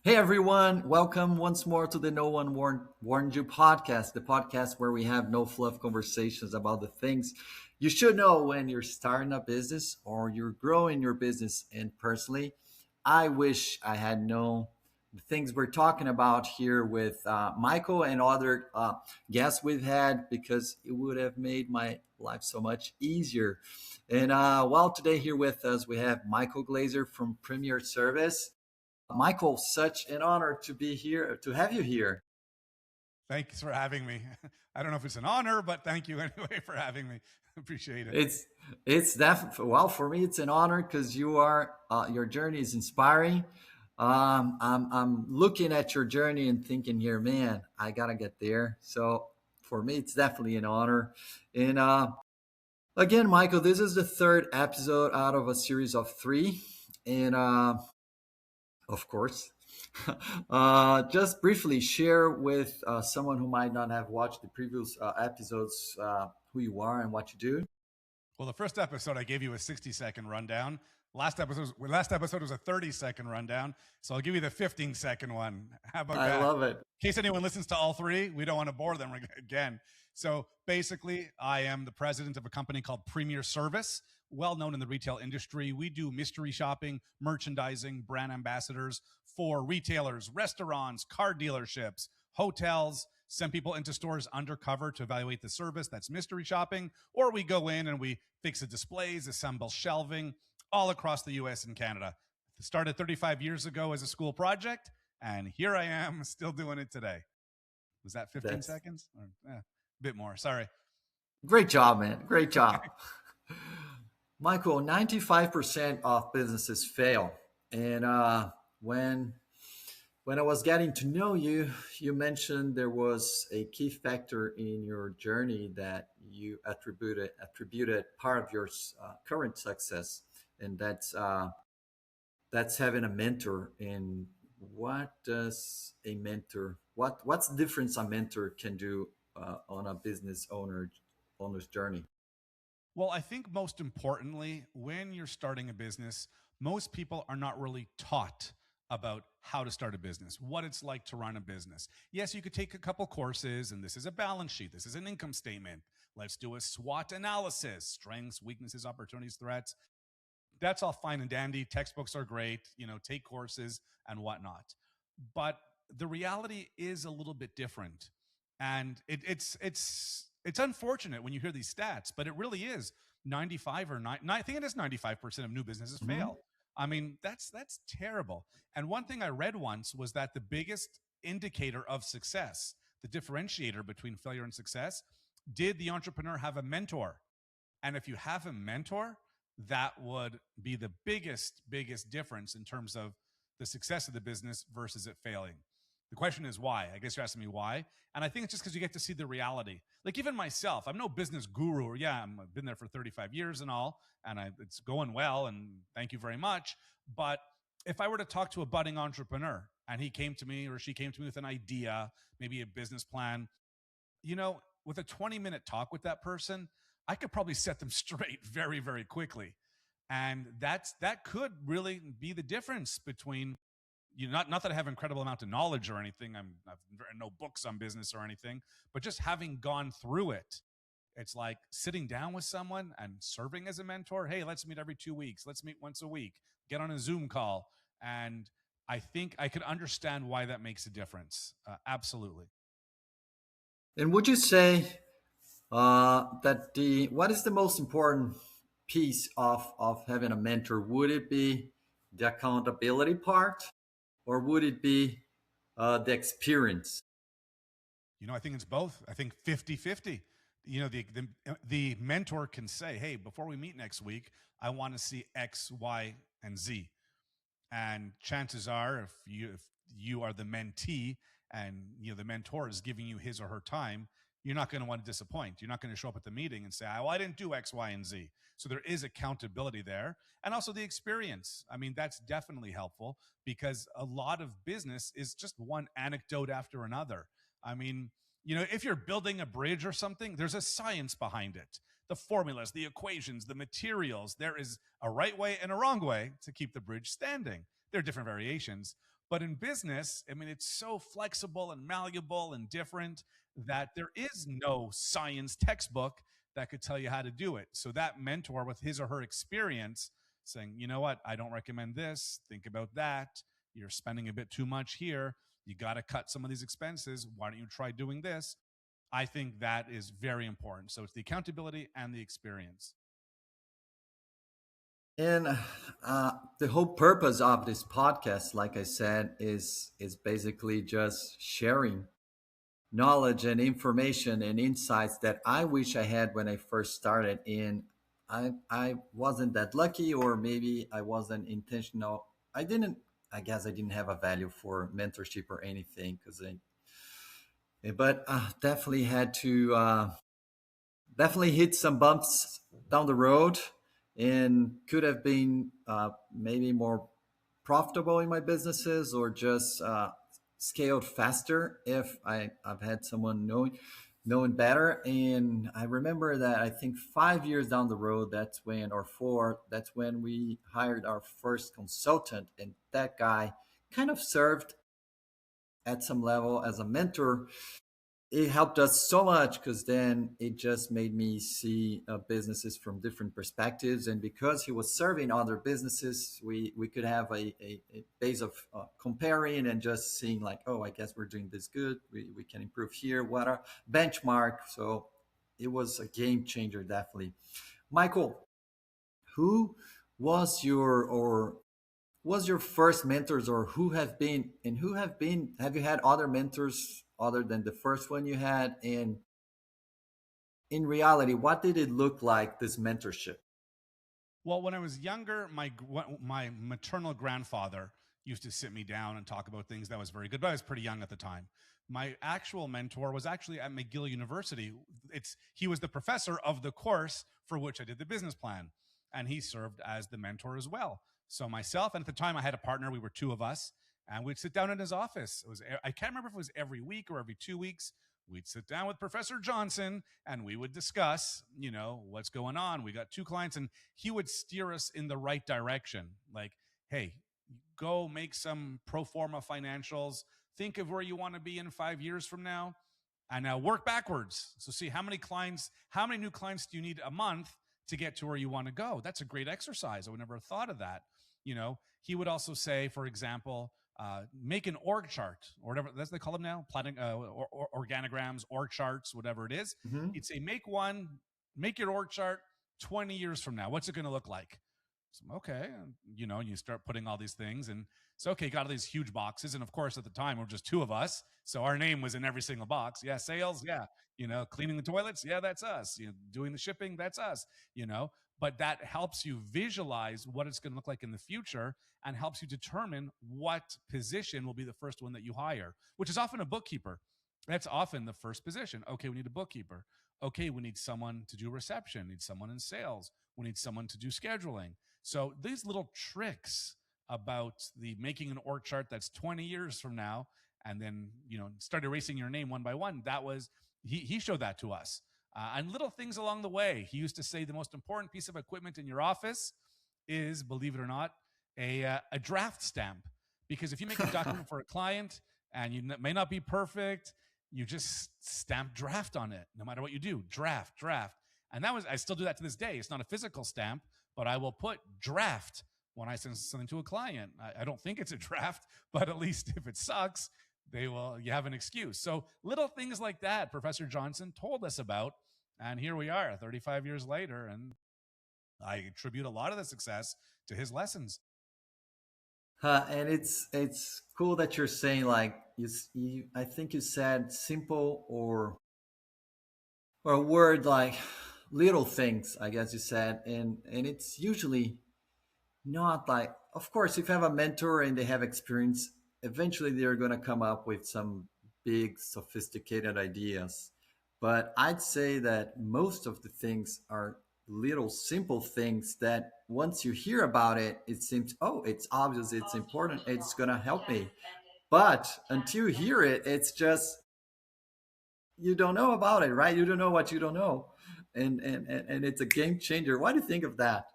Hey everyone, welcome once more to the No One Warned You podcast, the podcast where we have no fluff conversations about the things you should know when you're starting a business or you're growing your business. And personally, I wish I had known the things we're talking about here with Michael and other guests we've had because it would have made my life so much easier. And today here with us, we have Michael Glazer from Premier Service. Michael, such an honor to be here, to have you here. Thanks for having me. I don't know if it's an honor, but thank you anyway for having me. Appreciate it. It's it's definitely for me it's an honor because your journey is inspiring. I'm looking at your journey and thinking here, man, I gotta get there. So for me, it's definitely an honor. And again, Michael, this is the third episode out of a series of three, and of course. Just briefly share with someone who might not have watched the previous episodes who you are and what you do. Well, the first episode I gave you a 60-second rundown. Last episode was a 30-second rundown. So I'll give you the 15-second one. How about I that? love it. In case anyone listens to all three, we don't want to bore them again. So basically, I am the president of a company called Premier Service, well known in the retail industry. We do mystery shopping, merchandising, brand ambassadors for retailers, restaurants, car dealerships, hotels, send people into stores undercover to evaluate the service. That's mystery shopping. Or we go in and we fix the displays, assemble shelving all across the US and Canada. It started 35 years ago as a school project, and here I am still doing it today. Was that 15 That's seconds? Or, a bit more. Sorry. great job, man. Great job. Michael, 95% of businesses fail. And when when I was getting to know you, you mentioned there was a key factor in your journey that you attributed part of your current success, and that's having a mentor. And what does a mentor? What's the difference a mentor can do on a owner's journey? Well, I think most importantly, when you're starting a business, most people are not really taught about how to start a business, what it's like to run a business. Yes, you could take a couple courses, and this is a balance sheet, this is an income statement. Let's do a SWOT analysis, strengths, weaknesses, opportunities, threats. That's all fine and dandy. Textbooks are great, take courses and whatnot. But the reality is a little bit different. And it's unfortunate when you hear these stats, but it really is 95 or 9, I think it is 95% of new businesses Mhm. fail. I mean, that's terrible. And one thing I read once was that the biggest indicator of success, the differentiator between failure and success, did the entrepreneur have a mentor? And if you have a mentor, that would be the biggest difference in terms of the success of the business versus it failing. The question is why? I guess you're asking me why. And I think it's just because you get to see the reality. Like even myself, I'm no business guru, or I've been there for 35 years and all, and it's going well, and thank you very much. But if I were to talk to a budding entrepreneur and he came to me or she came to me with an idea, maybe a business plan, with a 20-minute talk with that person, I could probably set them straight very, very quickly. And that could really be the difference between not that I have incredible amount of knowledge or anything. I've no books on business or anything, but just having gone through it, it's like sitting down with someone and serving as a mentor. Hey, let's meet every 2 weeks. Let's meet once a week. Get on a Zoom call. And I think I could understand why that makes a difference. Absolutely. And would you say that the what is the most important piece of having a mentor? Would it be the accountability part, or would it be the experience? I think it's both. I think 50-50. The mentor can say, hey, before we meet next week, I want to see X, Y, and Z. And chances are, if you are the mentee and the mentor is giving you his or her time, you're not going to want to disappoint. You're not going to show up at the meeting and say, "Oh, I didn't do X, Y, and Z." So there is accountability there, and also the experience. I mean, that's definitely helpful because a lot of business is just one anecdote after another. I mean, if you're building a bridge or something, there's a science behind it. The formulas, the equations, the materials. There is a right way and a wrong way to keep the bridge standing. There are different variations, But in business, I mean, it's so flexible and malleable and different that there is no science textbook that could tell you how to do it. So that mentor with his or her experience saying, you know what, I don't recommend this, think about that. You're spending a bit too much here. You got to cut some of these expenses. Why don't you try doing this? I think that is very important. So it's the accountability and the experience. And the whole purpose of this podcast, like I said, is basically just sharing knowledge and information and insights that I wish I had when I first started. And I wasn't that lucky, or maybe I wasn't intentional. I didn't. I guess I didn't have a value for mentorship or anything, because but definitely had to definitely hit some bumps down the road, and could have been maybe more profitable in my businesses, or just scaled faster if I've had someone knowing better. And I remember that I think 5 years down the road, that's when, or four, that's when we hired our first consultant, and that guy kind of served at some level as a mentor. It helped us so much, because then it just made me see businesses from different perspectives. And because he was serving other businesses, we could have a base of comparing, and just seeing like, oh, I guess we're doing this good, we can improve here, what a benchmark. So it was a game changer, definitely. Michael, who was your first mentors, or have you had other mentors other than the first one you had? And in reality, what did it look like, this mentorship? Well, when I was younger, my maternal grandfather used to sit me down and talk about things. That was very good, but I was pretty young at the time. My actual mentor was actually at McGill University. He was the professor of the course for which I did the business plan, and he served as the mentor as well. So myself, and at the time I had a partner. We were two of us, and we'd sit down in his office. I can't remember if it was every week or every 2 weeks. We'd sit down with Professor Johnson, and we would discuss, what's going on. We got two clients, and he would steer us in the right direction. Like, hey, go make some pro forma financials. Think of where you want to be in 5 years from now, and now work backwards. So see how many new clients do you need a month to get to where you want to go? That's a great exercise. I would never have thought of that. He would also say, for example, make an org chart, or whatever that's they call them now, planning, organograms, org charts, whatever it is. Hmm. He'd say, make your org chart 20 years from now. What's it going to look like? So, okay. You start putting all these things, and so, okay, got all these huge boxes. And of course, at the time, we're just two of us. So our name was in every single box. Yeah. Sales. Yeah. Cleaning the toilets. Yeah, that's us. Doing the shipping. That's us, but that helps you visualize what it's going to look like in the future, and helps you determine what position will be the first one that you hire, which is often a bookkeeper. That's often the first position. Okay, we need a bookkeeper. Okay, we need someone to do reception, need someone in sales, we need someone to do scheduling. So these little tricks about the making an org chart that's 20 years from now, and then start erasing your name one by one. That was he showed that to us. And little things along the way. He used to say the most important piece of equipment in your office is, believe it or not, a draft stamp. Because if you make a document for a client and you may not be perfect, you just stamp draft on it. No matter what you do, draft. And I still do that to this day. It's not a physical stamp, but I will put draft when I send something to a client. I don't think it's a draft, but at least if it sucks, you have an excuse. So little things like that, Professor Johnson told us about. And here we are 35 years later. And I attribute a lot of the success to his lessons. And it's cool that you're saying, like, I think you said simple, or a word like little things, I guess you said. And it's usually not like, of course, if you have a mentor and they have experience, eventually they're going to come up with some big sophisticated ideas. But I'd say that most of the things are little simple things that once you hear about it, it seems, oh, it's obvious, it's important, it's going to help me. But until you hear it, it's just, you don't know about it, right? You don't know what you don't know. And it's a game changer. What do you think of that?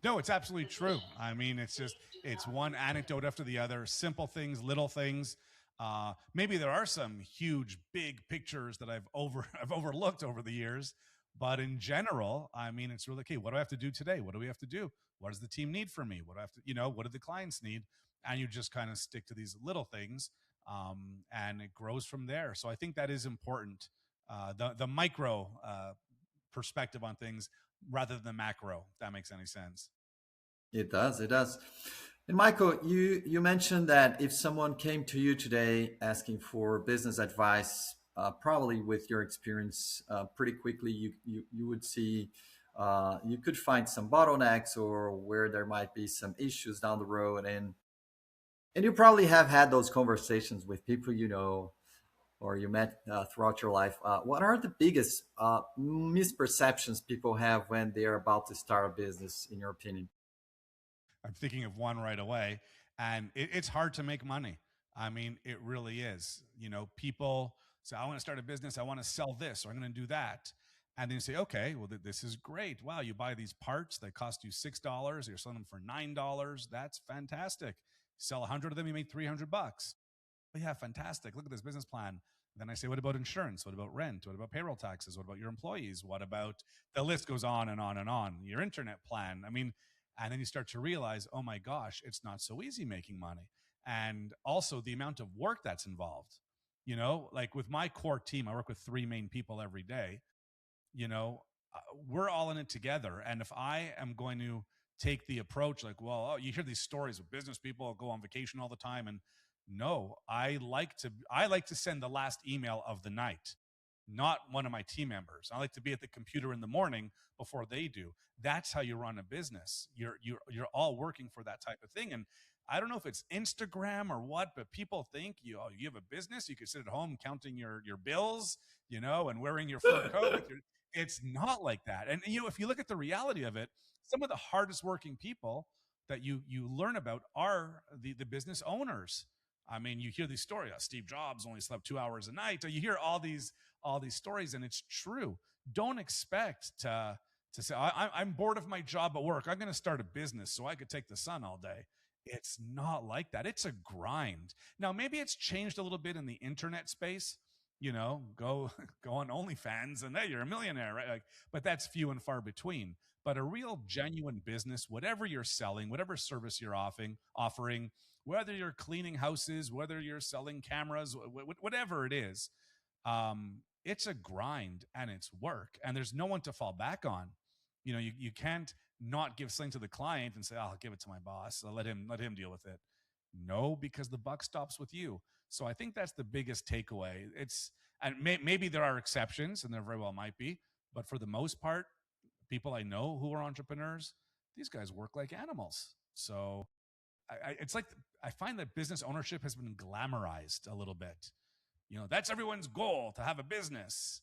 No, it's absolutely true. I mean, it's just it's one anecdote after the other, simple things, little things. Maybe there are some huge, big pictures that I've overlooked over the years, but in general, I mean, it's really okay. What do I have to do today? What do we have to do? What does the team need from me? What do I have to, what do the clients need? And you just kind of stick to these little things, and it grows from there. So I think that is important. The micro perspective on things rather than the macro. If that makes any sense. It does. It does. And Michael, you mentioned that if someone came to you today asking for business advice, probably with your experience, pretty quickly you would see you could find some bottlenecks or where there might be some issues down the road, and you probably have had those conversations with people you know or you met throughout your life. What are the biggest misperceptions people have when they're about to start a business, in your opinion? I'm thinking of one right away, and it's hard to make money. I mean, it really is. People say, "I want to start a business. I want to sell this, or I'm going to do that." And then you say, "Okay, well, this is great. Wow, you buy these parts that cost you $6. You're selling them for $9. That's fantastic. Sell 100 of them, you make $300. Oh, yeah, fantastic. Look at this business plan." Then I say, what about insurance? What about rent? What about payroll taxes? What about your employees? What about the list goes on and on and on? Your internet plan. I mean, and then you start to realize, oh my gosh, it's not so easy making money. And also the amount of work that's involved. Like with my core team, I work with three main people every day you know, we're all in it together. And if I am going to take the approach like, well, oh, you hear these stories of business people go on vacation all the time, and no, I like to send the last email of the night, not one of my team members. I like to be at the computer in the morning before they do. That's how you run a business. You're all working for that type of thing. And I don't know if it's Instagram or what, but people think you have a business. You could sit at home counting your bills, and wearing your fur coat with your. It's not like that. And if you look at the reality of it, some of the hardest working people that you learn about are the business owners. I mean, you hear these stories. Steve Jobs only slept 2 hours a night. Or you hear all these stories, and it's true. Don't expect to say I'm bored of my job at work. I'm going to start a business so I could take the sun all day. It's not like that. It's a grind. Now, maybe it's changed a little bit in the internet space. Go go on OnlyFans and hey, you're a millionaire, right? Like, but that's few and far between. But a real genuine business, whatever you're selling, whatever service you're offering, whether you're cleaning houses, whether you're selling cameras, whatever it is, it's a grind and it's work, and there's no one to fall back on. You can't not give something to the client and say, "Oh, I'll give it to my boss. I'll let him deal with it." No, because the buck stops with you. So I think that's the biggest takeaway. Maybe there are exceptions, and there very well might be, but for the most part, people I know who are entrepreneurs, these guys work like animals. So it's like I find that business ownership has been glamorized a little bit. That's everyone's goal to have a business,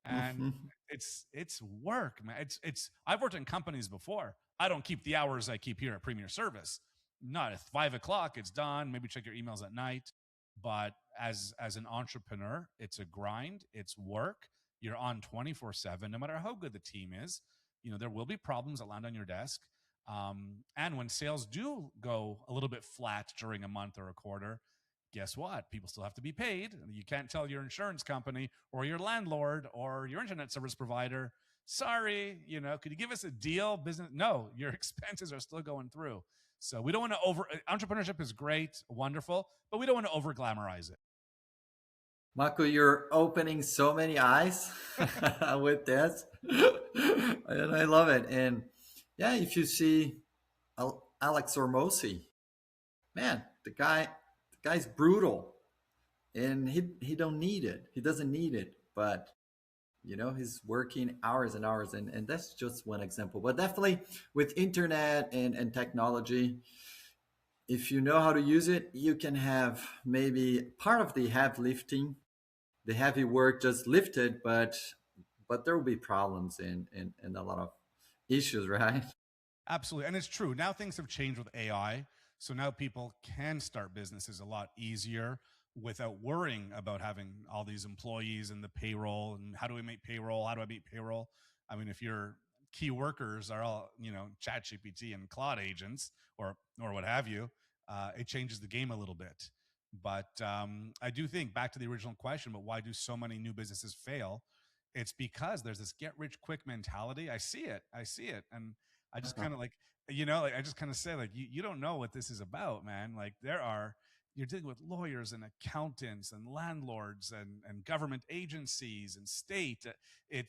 and Mhm. it's work, man. It's I've worked in companies before. I don't keep the hours I keep here at Premier Service. Not at 5 o'clock, it's done. Maybe check your emails at night. But as an entrepreneur, it's a grind, it's work. You're on 24/7, no matter how good the team is. There will be problems that land on your desk. And when sales do go a little bit flat during a month or a quarter, guess what? People still have to be paid. You can't tell your insurance company or your landlord or your internet service provider, sorry, could you give us a deal? Business? No, your expenses are still going through. So we don't want to entrepreneurship is great, wonderful, but we don't want to over glamorize Marco, you're opening so many eyes with this, and I love it. And yeah, if you see Alex Ormosi, man, the guy's brutal, and he don't need it. He doesn't need it, but he's working hours and hours, and that's just one example. But definitely with internet and technology, if you know how to use it, you can have maybe part of the heavy lifting, the heavy work just lifted, but there will be problems and a lot of issues, right? Absolutely. And it's true. Now things have changed with AI. So now people can start businesses a lot easier without worrying about having all these employees and the payroll and how do we make payroll? How do I meet payroll? I mean, if you're key workers are all, chat GPT and Claude agents or what have you, it changes the game a little bit. But I do think, back to the original question, but why do so many new businesses fail? It's because there's this get rich quick mentality. I see it. And I just kind of like, like I just kind of say, like, you don't know what this is about, man. Like, you're dealing with lawyers and accountants and landlords and government agencies and state. I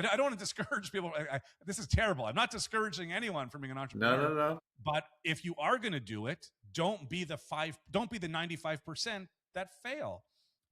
don't want to discourage people. This is terrible. I'm not discouraging anyone from being an No, entrepreneur, no, no. but if you are going to do it, don't be the 95% that fail.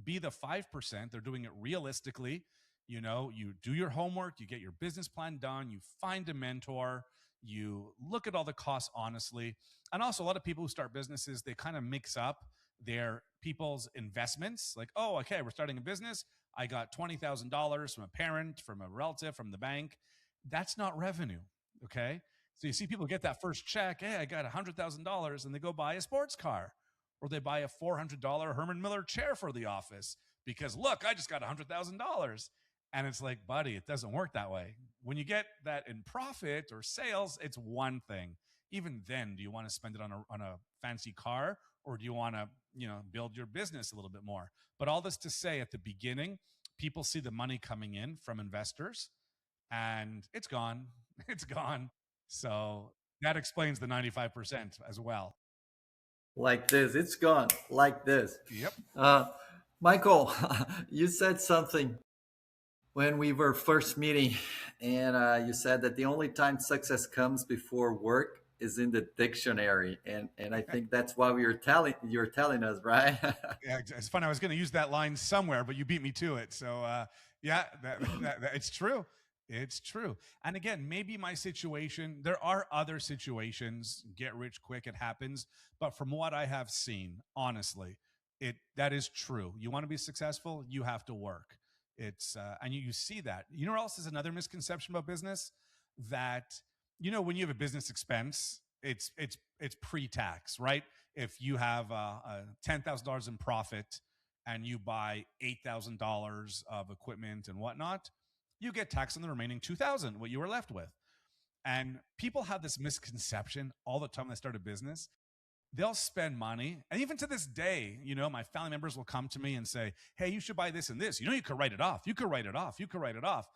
Be the 5%. They're doing it realistically. You do your homework, you get your business plan done, you find a mentor, you look at all the costs honestly. And also, a lot of people who start businesses, they kind of mix up their people's investments. Like, oh, okay, we're starting a business. I got $20,000 from a parent, from a relative, from the bank. That's not revenue. Okay. So you see people get that first check. Hey, I got $100,000, and they go buy a sports car, or they buy a $400 Herman Miller chair for the office because, look, I just got $100,000. And it's like, buddy, it doesn't work that way. When you get that in profit or sales, it's one thing. Even then, do you want to spend it on a fancy car, or do you want to, build your business a little bit more? But all this to say, at the beginning, people see the money coming in from investors, and it's gone. It's gone. So that explains the 95% as well. Like this, it's gone. Like this. Yep. Uh, Michael, you said something when we were first meeting, and you said that the only time success comes before work is in the dictionary, and I think that's why you're telling us, right? Yeah, it's fun. I was going to use that line somewhere, but you beat me to it. So yeah, it's true. It's true. And again, maybe my situation, there are other situations, get rich quick, it happens. But from what I have seen, honestly, that is true. You want to be successful, you have to work. It's and you see that. You know what else is another misconception about business? That, when you have a business expense, it's pre-tax, right? If you have $10,000 in profit and you buy $8,000 of equipment and whatnot, you get taxed on the remaining 2,000, what you were left with. And people have this misconception all the time when they start a business. They'll spend money. And even to this day, my family members will come to me and say, hey, you should buy this and this. You could write it off. You could write it off. You could write it off.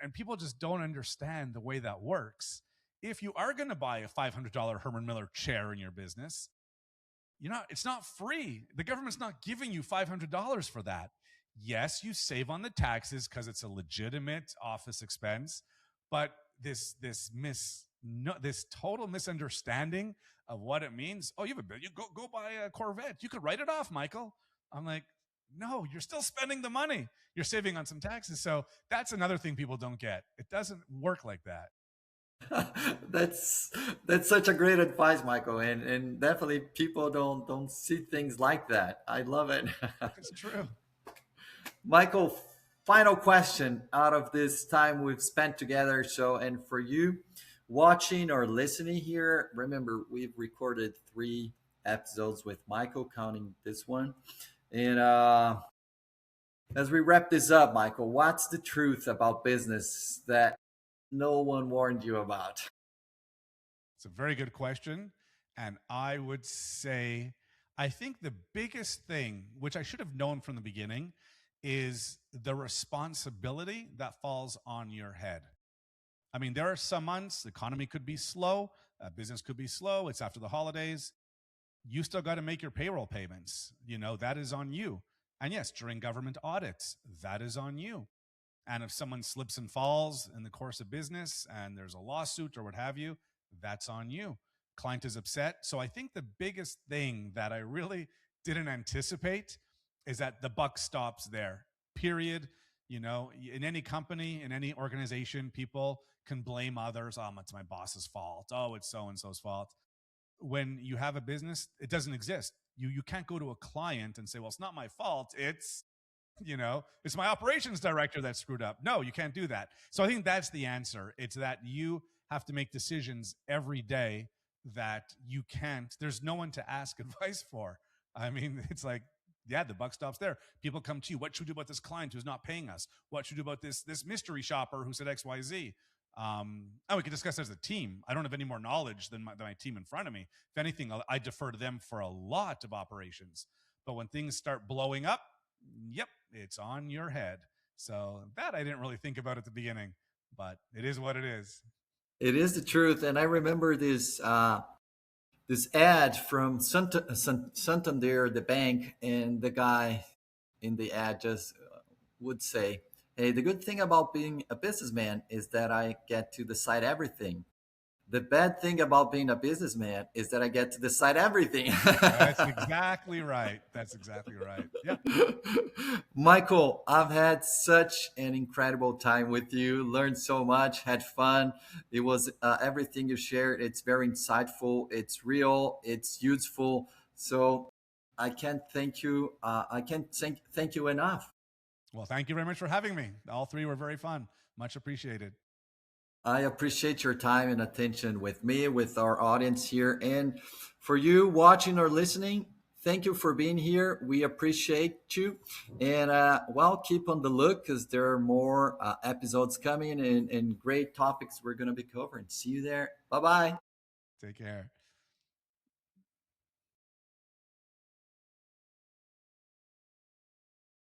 And people just don't understand the way that works. If you are going to buy a $500 Herman Miller chair in your business, it's not free. The government's not giving you $500 for that. Yes, you save on the taxes because it's a legitimate office expense, but this total misunderstanding of what it means. Oh, you have a bill. You go buy a Corvette. You could write it off, Michael. I'm like, no, you're still spending the money. You're saving on some taxes. So that's another thing people don't get. It doesn't work like that. that's that's such a great advice, Michael, and definitely people don't see things like that. I love it. It's true. Michael, final question out of this time we've spent together. So, and for you watching or listening here, remember we've recorded 3 episodes with Michael, counting this one. And as we wrap this up, Michael, what's the truth about business that no one warned you about? It's a very good question. And I would say, I think the biggest thing, which I should have known from the beginning, is the responsibility that falls on your head. I mean, there are some months, the economy could be slow, business could be slow, it's after the holidays. You still got to make your payroll payments. That is on you. And yes, during government audits, that is on you. And if someone slips and falls in the course of business and there's a lawsuit or what have you, that's on you. Client is upset. So I think the biggest thing that I really didn't anticipate is that the buck stops there, period. In any company, in any organization, people can blame others. Oh, it's my boss's fault. Oh, it's so-and-so's fault. When you have a business, it doesn't exist. You can't go to a client and say, well, it's not my fault. It's my operations director that screwed up. No, you can't do that. So I think that's the answer. It's that you have to make decisions every day that you can't. There's no one to ask advice for. I mean, it's like, yeah, the buck stops there. People come to you. What should we do about this client who's not paying us? What should we do about this mystery shopper who said XYZ? And we can discuss as a team. I don't have any more knowledge than my team in front of me. If anything, I defer to them for a lot of operations. But when things start blowing up, yep, it's on your head. So that I didn't really think about at the beginning, but it is what it is. It is the truth, and I remember this ad from Santander, the bank, and the guy in the ad just would say, "Hey, the good thing about being a businessman is that I get to decide everything. The bad thing about being a businessman is that I get to decide everything." That's exactly right. That's exactly right. Yeah. Michael, I've had such an incredible time with you, learned so much, had fun. It was everything you shared. It's very insightful, it's real, it's useful. So I can't thank you. I can't thank you enough. Well, thank you very much for having me. All three were very fun. Much appreciated. I appreciate your time and attention with me, with our audience here. And for you watching or listening, thank you for being here. We appreciate you. And well, keep on the look because there are more episodes coming and great topics we're going to be covering. See you there. Bye bye. Take care.